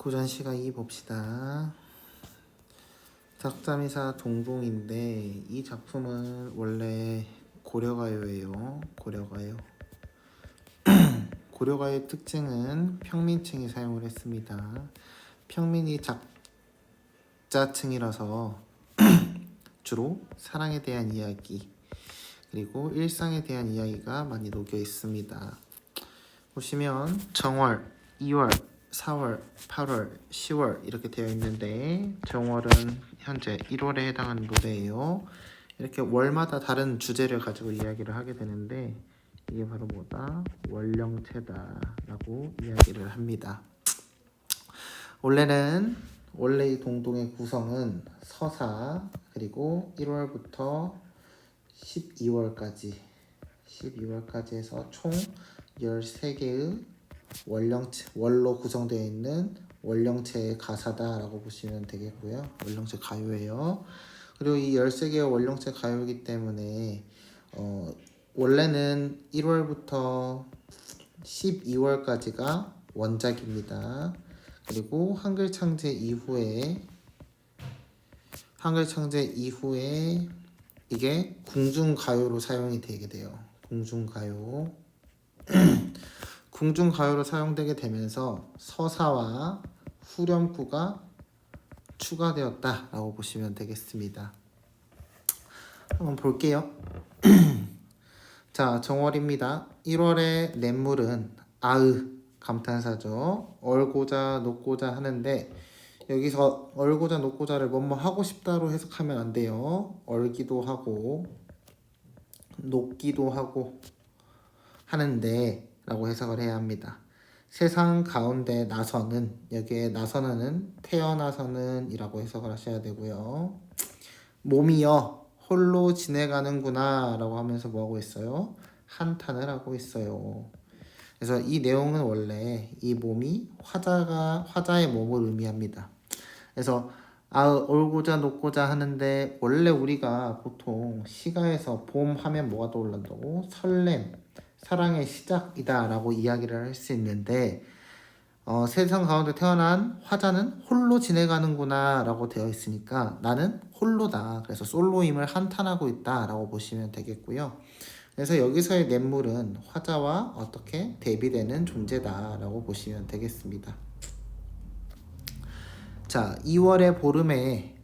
고전시가 2 봅시다. 작자미사 동동인데 이 작품은 원래 고려가요예요. 고려가요. 고려가요의 특징은 평민층이 사용을 했습니다. 평민이 작자층이라서 주로 사랑에 대한 이야기 그리고 일상에 대한 이야기가 많이 녹여 있습니다. 보시면 정월, 2월, 4월, 8월, 10월 이렇게 되어 있는데 정월은 현재 1월에 해당하는 노래예요. 이렇게 월마다 다른 주제를 가지고 이야기를 하게 되는데 이게 바로 뭐다? 월령체다 라고 이야기를 합니다. 원래 이 동동의 구성은 서사 그리고 1월부터 12월까지 해서 총 13개의 월로 구성되어 있는 월령체의 가사다라고 보시면 되겠고요. 월령체 가요예요. 그리고 이 13개의 월령체 가요이기 때문에 원래는 1월부터 12월까지가 원작입니다. 그리고 한글 창제 이후에 이게 궁중가요로 사용이 되게 돼요. 궁중가요. 궁중가요로 사용되게 되면서 서사와 후렴구가 추가되었다라고 보시면 되겠습니다. 한번 볼게요. 자, 정월입니다. 1월의 냇물은 감탄사죠. 얼고자 녹고자 하는데 여기서 얼고자 녹고자를 뭐뭐 하고 싶다로 해석하면 안 돼요. 얼기도 하고 녹기도 하고 하는데 라고 해석을 해야 합니다. 세상 가운데 나서는, 여기에 나서는 태어나서는 이라고 해석을 하셔야 되고요. 몸이여 홀로 지내가는구나 라고 하면서 뭐하고 있어요? 한탄을 하고 있어요. 그래서 이 내용은 원래 이 몸이 화자의 몸을 의미합니다. 그래서 얼고자 녹고자 하는데 원래 우리가 보통 시가에서 봄 하면 뭐가 떠올른다고? 설렘, 사랑의 시작이다 라고 이야기를 할 수 있는데 세상 가운데 태어난 화자는 홀로 지내가는구나 라고 되어 있으니까 나는 홀로다. 그래서 솔로임을 한탄하고 있다 라고 보시면 되겠고요. 그래서 여기서의 냇물은 화자와 어떻게 대비되는 존재다 라고 보시면 되겠습니다. 자, 2월의 보름에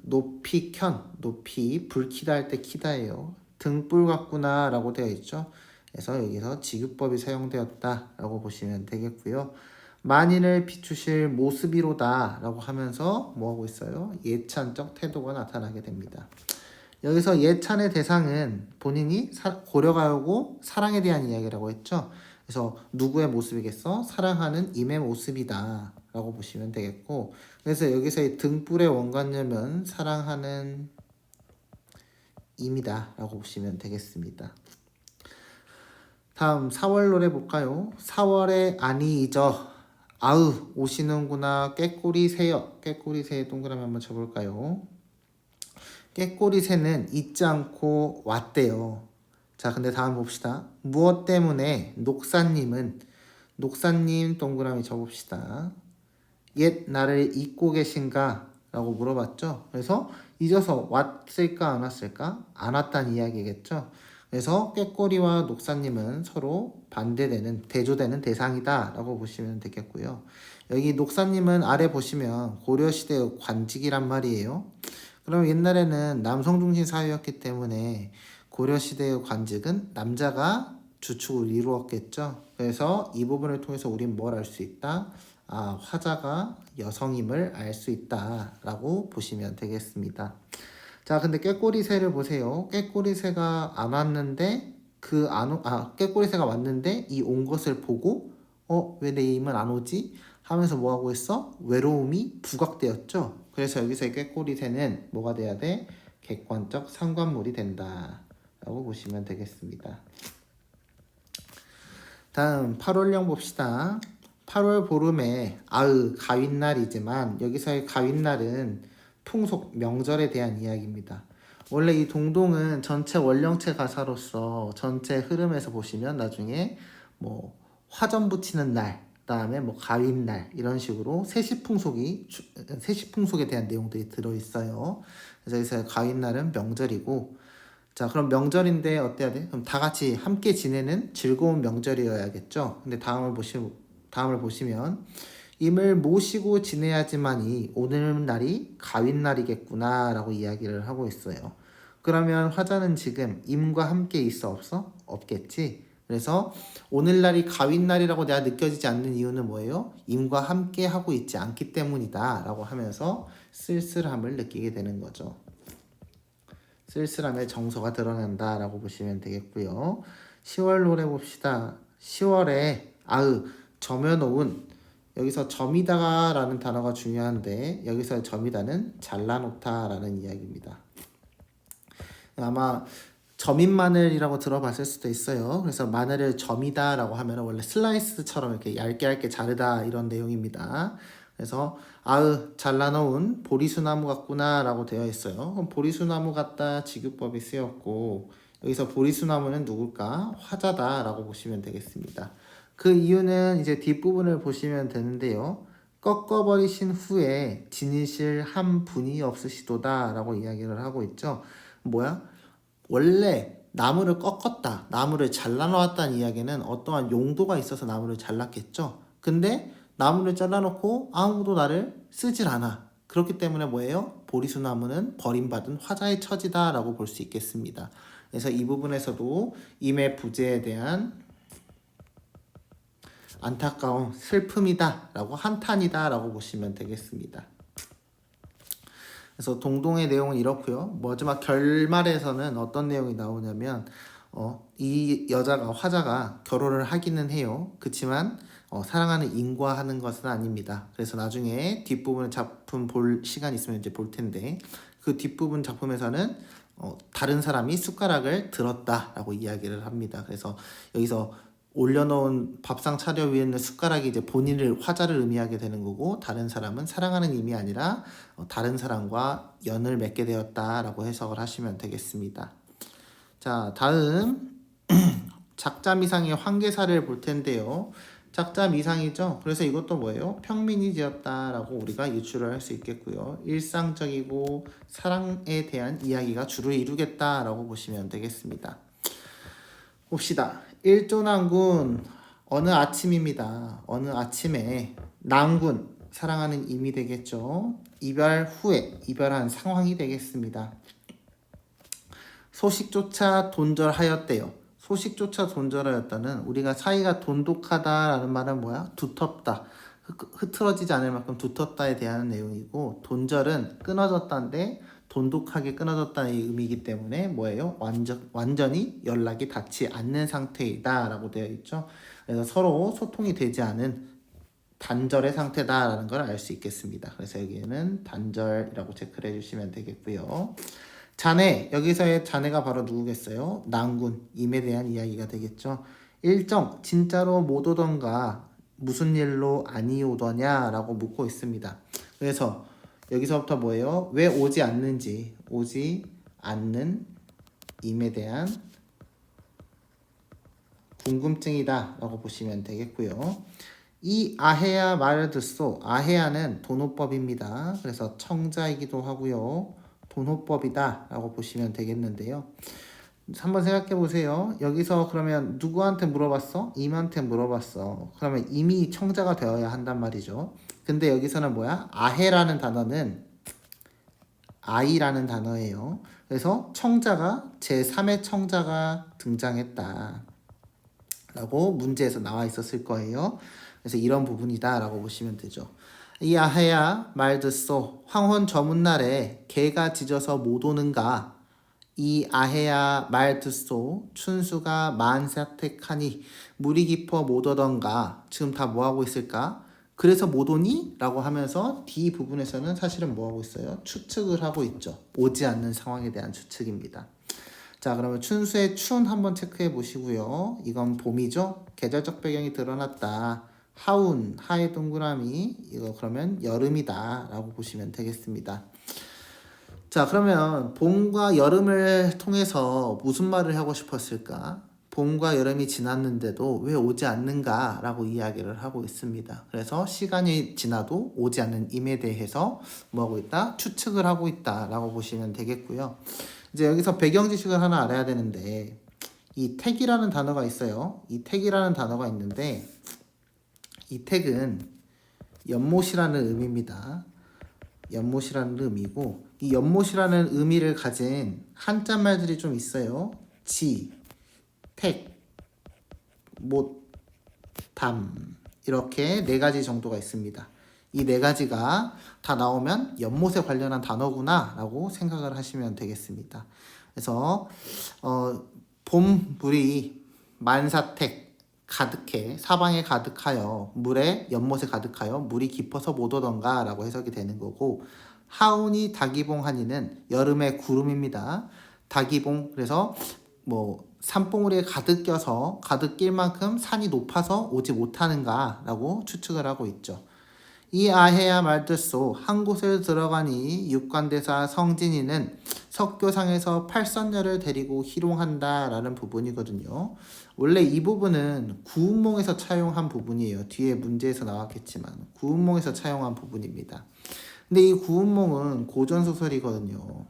높이 높이 불 키다 할 때 키다예요. 등불 같구나 라고 되어 있죠. 그래서 여기서 직유법이 사용되었다 라고 보시면 되겠고요. 만인을 비추실 모습이로다 라고 하면서 뭐하고 있어요? 예찬적 태도가 나타나게 됩니다. 여기서 예찬의 대상은 본인이 고려가요고 사랑에 대한 이야기라고 했죠. 그래서 누구의 모습이겠어? 사랑하는 임의 모습이다 라고 보시면 되겠고, 그래서 여기서의 등불의 원관념은 사랑하는 임이다 라고 보시면 되겠습니다. 다음 4월 노래 볼까요? 4월에 아니 잊어 오시는구나 깨꼬리 새여. 깨꼬리 새 동그라미 한번 쳐볼까요? 깨꼬리 새는 잊지 않고 왔대요. 자, 근데 다음 봅시다. 무엇 때문에 녹사님 동그라미 쳐봅시다. 옛 나를 잊고 계신가? 라고 물어봤죠. 그래서 잊어서 왔을까 안 왔을까? 안 왔다는 이야기겠죠. 그래서 꾀꼬리와 녹사님은 서로 반대되는 대조되는 대상이다 라고 보시면 되겠고요. 여기 녹사님은 아래 보시면 고려시대의 관직이란 말이에요. 그럼 옛날에는 남성 중심 사회였기 때문에 고려시대의 관직은 남자가 주축을 이루었겠죠. 그래서 이 부분을 통해서 우린 뭘 알 수 있다? 화자가 여성임을 알 수 있다 라고 보시면 되겠습니다. 자, 근데 꾀꼬리새를 보세요. 꾀꼬리새가 안 왔는데 꾀꼬리새가 왔는데 이 온 것을 보고 왜 내 임은 안 오지? 하면서 뭐 하고 있어? 외로움이 부각되었죠. 그래서 여기서의 꾀꼬리새는 뭐가 돼야 돼? 객관적 상관물이 된다 라고 보시면 되겠습니다. 다음 8월령 봅시다. 8월 보름에 가윈날이지만 여기서의 가윈날은 풍속 명절에 대한 이야기입니다. 원래 이 동동은 전체 월령체 가사로서 전체 흐름에서 보시면 나중에 뭐 화전 붙이는 날, 그다음에 뭐 가윈날 이런 식으로 세시풍속에 대한 내용들이 들어 있어요. 그래서 여기서 가윈날은 명절이고, 자 그럼 명절인데 어때야 돼? 그럼 다 같이 함께 지내는 즐거운 명절이어야겠죠. 근데 다음을 보시면 임을 모시고 지내야지만이 오늘날이 가윈날이겠구나라고 이야기를 하고 있어요. 그러면 화자는 지금 임과 함께 있어 없어? 없겠지. 그래서 오늘날이 가윈날이라고 내가 느껴지지 않는 이유는 뭐예요? 임과 함께 하고 있지 않기 때문이다 라고 하면서 쓸쓸함을 느끼게 되는 거죠. 쓸쓸함의 정서가 드러난다 라고 보시면 되겠고요. 10월 노래 봅시다. 10월에 점여놓은, 여기서 점이다가 라는 단어가 중요한데 여기서 점이다는 잘라놓다 라는 이야기입니다. 아마 점인 마늘이라고 들어봤을 수도 있어요. 그래서 마늘을 점이다 라고 하면 원래 슬라이스처럼 이렇게 얇게 자르다 이런 내용입니다. 그래서 잘라놓은 보리수나무 같구나 라고 되어 있어요. 그럼 보리수나무 같다 직유법이 쓰였고, 여기서 보리수나무는 누굴까? 화자다 라고 보시면 되겠습니다. 그 이유는 이제 뒷부분을 보시면 되는데요. 꺾어버리신 후에 지니실 한 분이 없으시도다 라고 이야기를 하고 있죠. 뭐야? 원래 나무를 꺾었다, 나무를 잘라놓았다는 이야기는 어떠한 용도가 있어서 나무를 잘랐겠죠. 근데 나무를 잘라놓고 아무도 나를 쓰질 않아. 그렇기 때문에 뭐예요? 보리수나무는 버림받은 화자의 처지다 라고 볼 수 있겠습니다. 그래서 이 부분에서도 임의 부재에 대한 안타까움, 슬픔이다 라고, 한탄이다 라고 보시면 되겠습니다. 그래서 동동의 내용은 이렇고요. 마지막 결말에서는 어떤 내용이 나오냐면 이 여자가, 화자가 결혼을 하기는 해요. 그렇지만 사랑하는 인과 하는 것은 아닙니다. 그래서 나중에 뒷부분 작품 볼 시간 있으면 이제 볼 텐데, 그 뒷부분 작품에서는 다른 사람이 숟가락을 들었다라고 이야기를 합니다. 그래서 여기서 올려놓은 밥상 차려 위에 있는 숟가락이 이제 본인을, 화자를 의미하게 되는 거고, 다른 사람은 사랑하는 의미 아니라 다른 사람과 연을 맺게 되었다라고 해석을 하시면 되겠습니다. 자, 다음 작자미상의 황계사를 볼 텐데요. 작자미상이죠. 그래서 이것도 뭐예요? 평민이 지었다라고 우리가 유추를 할 수 있겠고요. 일상적이고 사랑에 대한 이야기가 주를 이루겠다라고 보시면 되겠습니다. 봅시다. 일조난군, 어느 아침입니다. 어느 아침에 난군, 사랑하는 임이 되겠죠. 이별 후에, 이별한 상황이 되겠습니다. 소식조차 돈절하였대요. 소식조차 돈절하였다는, 우리가 사이가 돈독하다라는 말은 뭐야? 두텁다, 흐트러지지 않을 만큼 두텁다에 대한 내용이고, 돈절은 끊어졌다인데 돈독하게 끊어졌다는 의미이기 때문에 뭐예요? 완전히 연락이 닿지 않는 상태이다 라고 되어 있죠. 그래서 서로 소통이 되지 않은 단절의 상태다라는 걸 알 수 있겠습니다. 그래서 여기에는 단절이라고 체크를 해주시면 되겠고요. 자네, 여기서의 자네가 바로 누구겠어요? 난군, 임에 대한 이야기가 되겠죠. 일정, 진짜로 못 오던가 무슨 일로 아니 오더냐 라고 묻고 있습니다. 그래서 여기서부터 뭐예요? 왜 오지 않는지, 오지 않는 임에 대한 궁금증이다 라고 보시면 되겠고요. 이 아해야 말을 듣소. 아해야는 돈호법입니다. 그래서 청자이기도 하고요. 돈호법이다 라고 보시면 되겠는데요. 한번 생각해 보세요. 여기서 그러면 누구한테 물어봤어? 임한테 물어봤어. 그러면 임이 청자가 되어야 한단 말이죠. 근데 여기서는 뭐야? 아해라는 단어는 아이라는 단어예요. 그래서 청자가 제3의 청자가 등장했다 라고 문제에서 나와 있었을 거예요. 그래서 이런 부분이다 라고 보시면 되죠. 이 아해야 말 듣소. 황혼 저문날에 개가 짖어서 못 오는가. 이 아해야 말 듣소. 춘수가 만사택하니 물이 깊어 못 오던가. 지금 다 뭐하고 있을까? 그래서 못 오니? 라고 하면서 D 부분에서는 사실은 뭐하고 있어요? 추측을 하고 있죠. 오지 않는 상황에 대한 추측입니다. 자, 그러면 춘수의 춘 한번 체크해 보시고요. 이건 봄이죠. 계절적 배경이 드러났다. 하운, 하의 동그라미, 이거 그러면 여름이다 라고 보시면 되겠습니다. 자, 그러면 봄과 여름을 통해서 무슨 말을 하고 싶었을까? 봄과 여름이 지났는데도 왜 오지 않는가라고 이야기를 하고 있습니다. 그래서 시간이 지나도 오지 않는 임에 대해서 뭐하고 있다? 추측을 하고 있다라고 보시면 되겠고요. 이제 여기서 배경 지식을 하나 알아야 되는데 이 택이라는 단어가 있어요. 이 택이라는 단어가 있는데 이 택은 연못이라는 의미입니다. 연못이라는 의미고 이 연못이라는 의미를 가진 한자 말들이 좀 있어요. 지, 택, 못, 담 이렇게 네 가지 정도가 있습니다. 이 네 가지가 다 나오면 연못에 관련한 단어구나 라고 생각을 하시면 되겠습니다. 그래서 봄물이 만사택 가득해 사방에 가득하여 물에 연못에 가득하여 물이 깊어서 못 오던가 라고 해석이 되는 거고 하운이 다기봉하니는 여름의 구름입니다. 다기봉 그래서 뭐 산봉우리에 가득 껴서 가득 낄 만큼 산이 높아서 오지 못하는가 라고 추측을 하고 있죠. 이 아해야 말뜻소 한 곳을 들어가니 육관대사 성진이는 석교상에서 팔선녀를 데리고 희롱한다 라는 부분이거든요. 원래 이 부분은 구운몽에서 차용한 부분이에요. 뒤에 문제에서 나왔겠지만 구운몽에서 차용한 부분입니다. 근데 이 구운몽은 고전소설이거든요.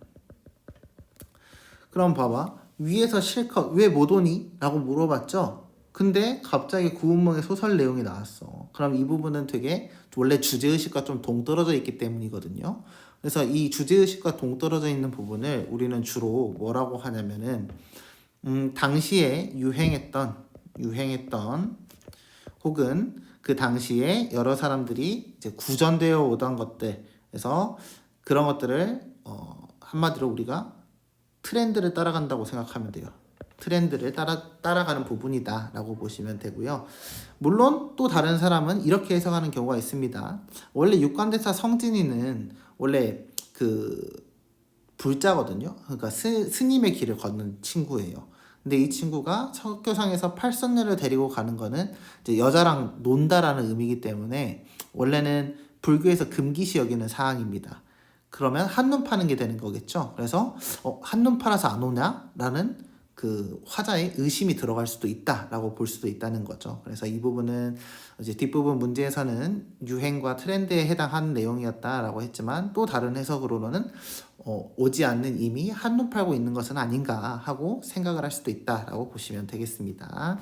그럼 봐봐. 위에서 실컷 왜 못 오니? 라고 물어봤죠. 근데 갑자기 구운몽의 소설 내용이 나왔어. 그럼 이 부분은 되게 원래 주제의식과 좀 동떨어져 있기 때문이거든요. 그래서 이 주제의식과 동떨어져 있는 부분을 우리는 주로 뭐라고 하냐면은 당시에 유행했던 혹은 그 당시에 여러 사람들이 이제 구전되어 오던 것들 그래서 그런 것들을 한마디로 우리가 트렌드를 따라간다고 생각하면 돼요. 트렌드를 따라가는 부분이다 라고 보시면 되고요. 물론 또 다른 사람은 이렇게 해석하는 경우가 있습니다. 원래 육관대사 성진이는 원래 그 불자거든요. 그러니까 스님의 길을 걷는 친구예요. 근데 이 친구가 석교상에서 팔선녀를 데리고 가는 거는 이제 여자랑 논다라는 의미이기 때문에 원래는 불교에서 금기시 여기는 사항입니다. 그러면 한눈 파는 게 되는 거겠죠. 그래서 한눈 팔아서 안 오냐? 라는 그 화자의 의심이 들어갈 수도 있다라고 볼 수도 있다는 거죠. 그래서 이 부분은 이제 뒷부분 문제에서는 유행과 트렌드에 해당하는 내용이었다라고 했지만 또 다른 해석으로는 오지 않는 이미 한눈 팔고 있는 것은 아닌가 하고 생각을 할 수도 있다라고 보시면 되겠습니다.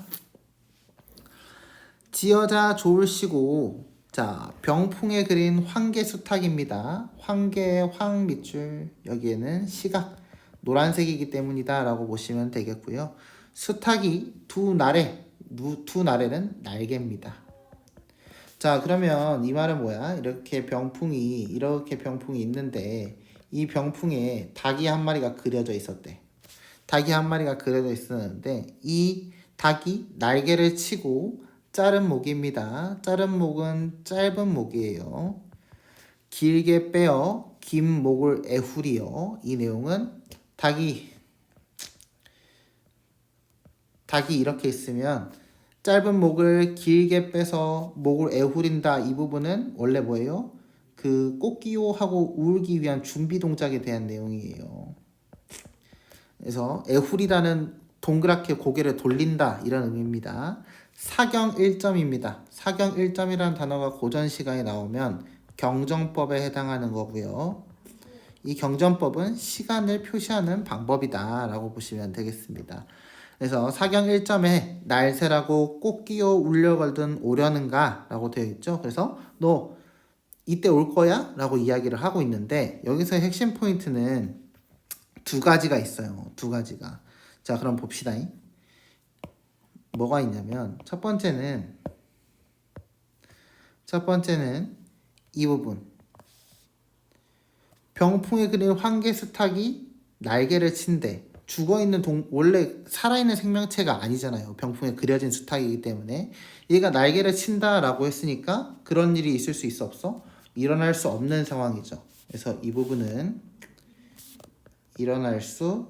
지어자 좋을시고 자 병풍에 그린 황계수탁입니다. 황계의 황 밑줄 여기에는 시각 노란색이기 때문이다 라고 보시면 되겠고요. 수탉이 두 나래는 날개입니다. 자 그러면 이 말은 뭐야? 이렇게 병풍이 있는데 이 병풍에 닭이 한 마리가 그려져 있었대. 닭이 한 마리가 그려져 있었는데 이 닭이 날개를 치고 자른 목입니다. 자른 목은 짧은 목이에요. 길게 빼어 긴 목을 애후리요. 이 내용은 닭이 이렇게 있으면 짧은 목을 길게 빼서 목을 애후린다. 이 부분은 원래 뭐예요? 그 꽃기호 하고 울기 위한 준비 동작에 대한 내용이에요. 그래서 애후리라는 동그랗게 고개를 돌린다 이런 의미입니다. 사경 1점입니다. 사경 1점이라는 단어가 고전 시가에 나오면 경정법에 해당하는 거고요. 이 경전법은 시간을 표시하는 방법이다 라고 보시면 되겠습니다. 그래서 사경 1점에 날새라고 꽃기호 울려걸든 오려는가 라고 되어 있죠. 그래서 너 이때 올 거야? 라고 이야기를 하고 있는데 여기서 핵심 포인트는 두 가지가 있어요. 두 가지가. 자 그럼 봅시다. 뭐가 있냐면 첫 번째는 이 부분 병풍에 그린 황계수탉이 날개를 친대. 죽어있는 원래 살아있는 생명체가 아니잖아요. 병풍에 그려진 수탉이기 때문에 얘가 날개를 친다라고 했으니까 그런 일이 있을 수 있어 없어? 일어날 수 없는 상황이죠. 그래서 이 부분은 일어날 수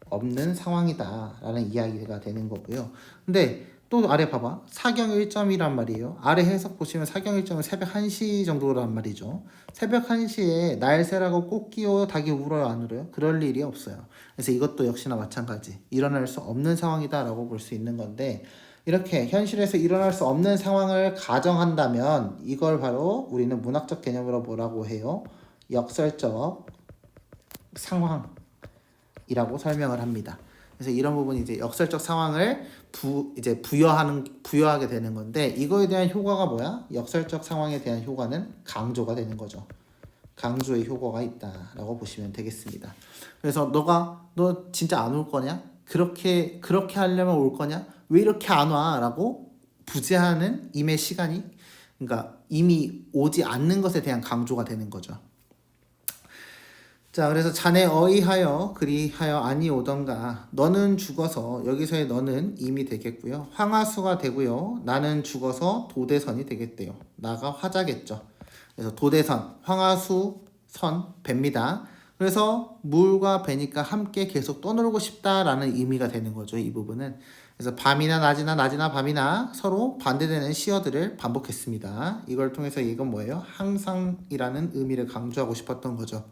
없는 상황이다 라는 이야기가 되는 거고요. 근데 또 아래 봐봐. 사경 1점이란 말이에요. 아래 해석 보시면 사경 1점은 새벽 1시 정도란 말이죠. 새벽 1시에 날 새라고 꼭 끼워 닭이 울어요 안 울어요? 그럴 일이 없어요. 그래서 이것도 역시나 마찬가지. 일어날 수 없는 상황이다라고 볼 수 있는 건데 이렇게 현실에서 일어날 수 없는 상황을 가정한다면 이걸 바로 우리는 문학적 개념으로 뭐라고 해요? 역설적 상황이라고 설명을 합니다. 그래서 이런 부분이 이제 역설적 상황을 부여하게 되는 건데 이거에 대한 효과가 뭐야? 역설적 상황에 대한 효과는 강조가 되는 거죠. 강조의 효과가 있다라고 보시면 되겠습니다. 그래서 너 진짜 안 올 거냐? 그렇게 하려면 올 거냐? 왜 이렇게 안 와? 라고 부재하는 임의 시간이 그러니까 이미 오지 않는 것에 대한 강조가 되는 거죠. 자, 그래서 자네 어이하여 그리하여 아니 오던가 너는 죽어서 여기서의 너는 임이 되겠고요. 황하수가 되고요. 나는 죽어서 도대선이 되겠대요. 나가 화자겠죠. 그래서 도대선, 황하수, 선, 배입니다. 그래서 물과 배니까 함께 계속 떠놀고 싶다라는 의미가 되는 거죠. 이 부분은. 그래서 밤이나 낮이나 낮이나 밤이나 서로 반대되는 시어들을 반복했습니다. 이걸 통해서 이건 뭐예요? 항상이라는 의미를 강조하고 싶었던 거죠.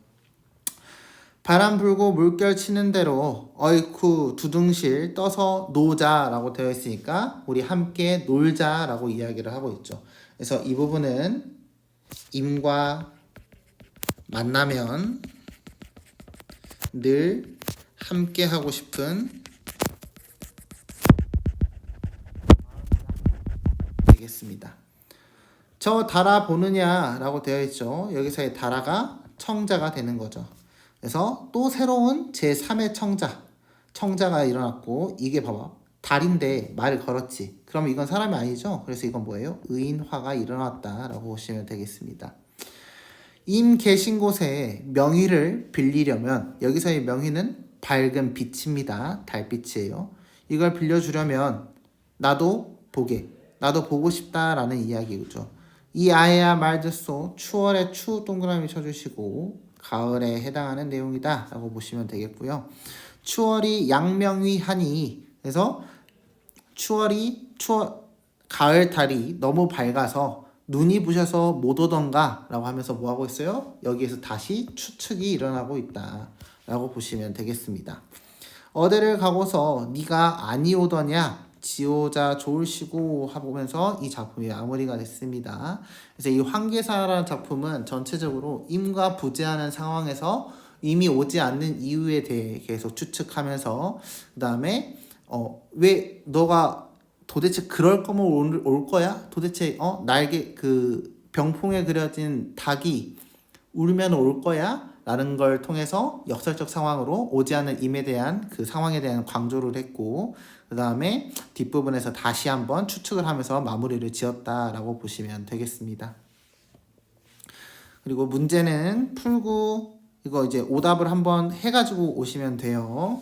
바람 불고 물결 치는 대로 어이쿠 두둥실 떠서 노자라고 되어 있으니까 우리 함께 놀자라고 이야기를 하고 있죠. 그래서 이 부분은 임과 만나면 늘 함께 하고 싶은 되겠습니다. 저 달아 보느냐라고 되어 있죠. 여기서의 달아가 청자가 되는 거죠. 그래서 또 새로운 제3의 청자가 일어났고 이게 봐봐. 달인데 말을 걸었지. 그럼 이건 사람이 아니죠. 그래서 이건 뭐예요? 의인화가 일어났다라고 보시면 되겠습니다. 임 계신 곳에 명의를 빌리려면 여기서의 명의는 밝은 빛입니다. 달빛이에요. 이걸 빌려주려면 나도 보고 싶다라는 이야기죠. 이 아이야 말 듣소 추월의 추 동그라미 쳐주시고 가을에 해당하는 내용이다 라고 보시면 되겠고요. 추월이 양명위하니 그래서 가을 달이 너무 밝아서 눈이 부셔서 못 오던가 라고 하면서 뭐 하고 있어요? 여기에서 다시 추측이 일어나고 있다 라고 보시면 되겠습니다. 어디를 가고서 네가 아니 오더냐 지오자 좋을시고 하면서 이 작품이 마무리가 됐습니다. 그래서 이 황계사라는 작품은 전체적으로 임과 부재하는 상황에서 이미 오지 않는 이유에 대해 계속 추측하면서 그 다음에 왜 너가 도대체 그럴 거면 올 거야? 도대체 날개 그 병풍에 그려진 닭이 울면 올 거야? 라는 걸 통해서 역설적 상황으로 오지 않는 임에 대한 그 상황에 대한 강조를 했고 그 다음에 뒷부분에서 다시 한번 추측을 하면서 마무리를 지었다라고 보시면 되겠습니다. 그리고 문제는 풀고 이거 이제 오답을 한번 해가지고 오시면 돼요.